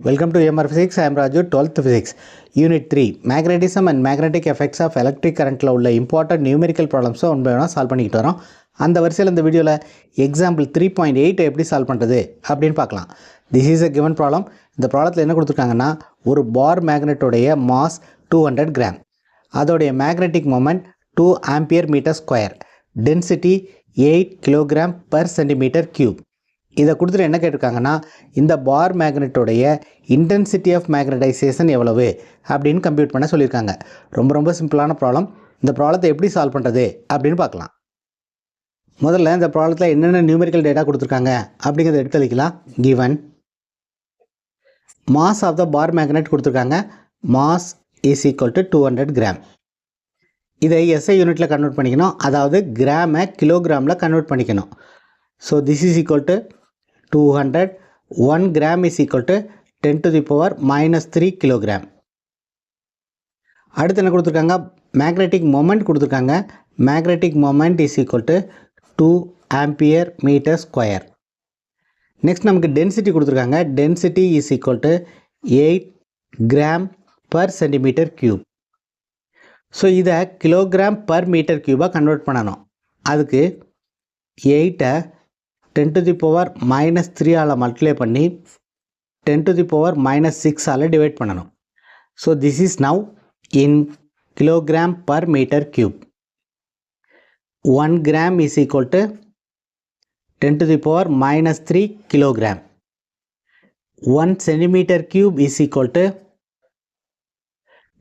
Welcome to AMR Physics. I am Raju, 12th Physics. Unit 3. Magnetism and magnetic effects of electric current உள்ள important numerical problems one by ஒன்றா solve பண்ணிக்கிட்டு வரோம். அந்த வரிசையில் இந்த வீடியோவில் எக்ஸாம்பிள் 3.8 எப்படி சால்வ் பண்ணுறது அப்படின்னு பார்க்கலாம். This is a given problem. இந்த ப்ராப்ளத்தில் என்ன கொடுத்துருக்காங்கன்னா, ஒரு பார் மேக்னெட்டோடைய மாஸ் 200 கிராம், அதோடைய magnetic moment 2 ampere metre square, density 8 kilogram per centimetre cube. இதை கொடுத்துட்டு என்ன கேட்டிருக்காங்கன்னா, இந்த பார் மேக்னெட்டோடைய இன்டென்சிட்டி ஆஃப் மேக்னடைசேஷன் எவ்வளவு அப்படின்னு கம்ப்யூட் பண்ண சொல்லியிருக்காங்க. ரொம்ப சிம்பிளான ப்ராப்ளம். இந்த ப்ராப்ளத்தை எப்படி சால்வ் பண்ணுறது அப்படின்னு பார்க்கலாம். முதல்ல இந்த ப்ராப்ளத்தில் என்னென்ன நியூமெரிக்கல் டேட்டா கொடுத்துருக்காங்க அப்படிங்கிறத எடுத்து வைக்கலாம். Given mass of the bar magnet கொடுத்துருக்காங்க. Mass is equal to 200 gram. இதை எஸ்ஐ யூனிட்டில் கன்வெர்ட் பண்ணிக்கணும், அதாவது கிராமை கிலோகிராமில் கன்வெர்ட் பண்ணிக்கணும். So this is equal to 200. 1 gram is equal to 10 to the power minus 3 kilogram. அடுத்து என்ன கொடுத்துருக்காங்க, மேக்னெட்டிக் மொமெண்ட் கொடுத்துருக்காங்க. Magnetic moment is equal to 2 ampere metre square. Next நமக்கு டென்சிட்டி கொடுத்துருக்காங்க. Density is equal to 8 gram per centimetre cube. So இதை kilogram per metre கியூபாக convert பண்ணணும். அதுக்கு 8 10 to the power minus 3 ஆல் மல்டிப்ளை பண்ணி 10 to the power minus 6 ஆல் divide பண்ணணும். So this is now in kilogram per metre cube. 1 gram is equal to 10 to the power minus 3 kilogram. 1 centimeter cube is equal to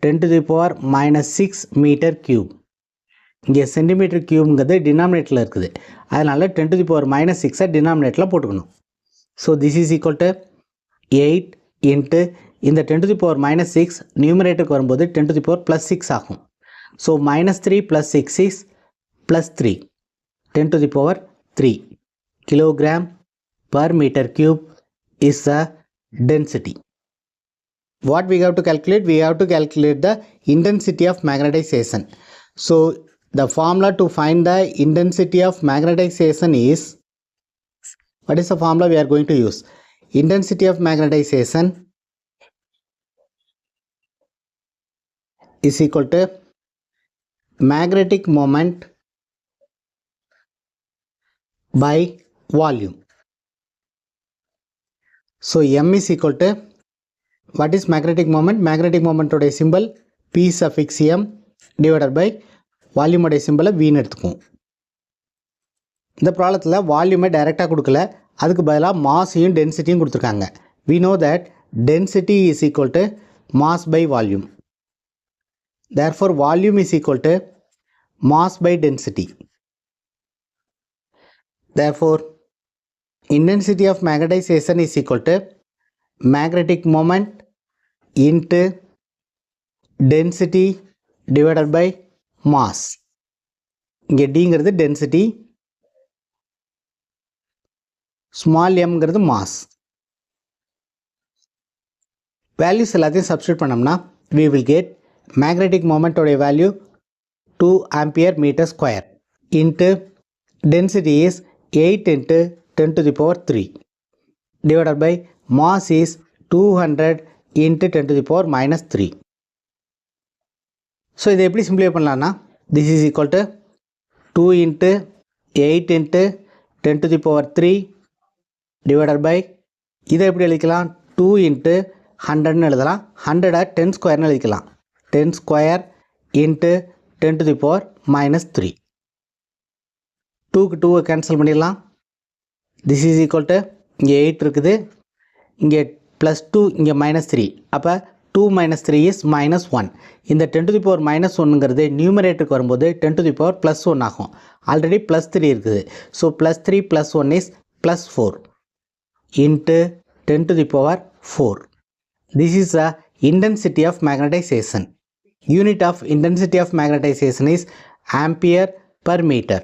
10 to the power minus 6 meter cube. இங்கே centimetre கியூப்ங்கிறது டினாமினேட்டரில் இருக்குது, அதனால் 10 to the power minus 6 டினாமினேட்டரில் போட்டுக்கணும். So this is equal to 8 into இந்த 10 to the power minus 6 நியூமரேட்டருக்கு வரும்போது 10 to the power plus 6 ஆகும். So minus 3 plus 6 is plus 3. 10 to the power 3 kilogram per meter cube is the density. What we have to calculate? We have to calculate the intensity of magnetization. So the formula to find the intensity of magnetization is, what is the formula we are going to use? Intensity of magnetization is equal to magnetic moment by volume. So M is equal to, what is magnetic moment? Magnetic moment உடைய symbol P suffix M divided by volume உடைய சிம்பிளை வீண் எடுத்துக்கும். இந்த ப்ராப்ளத்தில் வால்யூமை டைரெக்டாக கொடுக்கல, அதுக்கு பதிலாக மாஸையும் டென்சிட்டியும் கொடுத்துருக்காங்க. we know that density is equal to mass by volume. Therefore volume is equal to mass by density. Therefore intensity of magnetization is equal to magnetic moment into density divided by mass. இங்கே டிங்கிறது density, small எம்ங்கிறது mass. Values எல்லாத்தையும் substitute பண்ணோம்னா we will get magnetic moment உடைய value 2 ampere metre square into density is 8 into 10 to the power 3 divided by mass is 200 into 10 to the power minus 3. So இதை எப்படி simplify பண்ணலான்னா, this is equal to 2 into 8 into 10 to the power 3 divided by, இதை எப்படி எழுதிக்கலாம், 2 into 100ன்னு எழுதலாம், 100 10 ஸ்கொயர்னு எழுதிக்கலாம். 10 square into 10 to the power minus 3. 2க்கு 2 கேன்சல் பண்ணிடலாம். திஸ் இஸ் ஈக்குவல் டு, இங்கே 8 இருக்குது, இங்கே ப்ளஸ் 2, இங்கே மைனஸ் 3, அப்போ 2 minus 3 is minus 1. இந்த 10 to the power minus 1ங்கிறது நியூமரேட்டருக்கு வரும்போது 10 to the power plus 1 ஆகும். ஆல்ரெடி plus 3 இருக்குது. So plus 3 plus 1 is plus 4 into 10 to the power 4. This is the intensity of magnetization. Unit of intensity of magnetization is ampere per meter.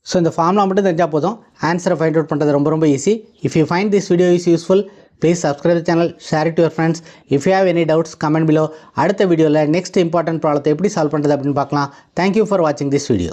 So இந்த formula மட்டும் தெரிஞ்சால் போதும், ஆன்சரை find out பண்ணுறது ரொம்ப easy. If you find this video is useful, please subscribe the channel, share it to your friends. If you have any doubts, comment below. அடுத்த வீடியோவில் next important ப்ராப்ளத்தை எப்படி சால்வ் பண்ணுறது அப்படின்னு பார்க்கலாம். Thank you for watching this video.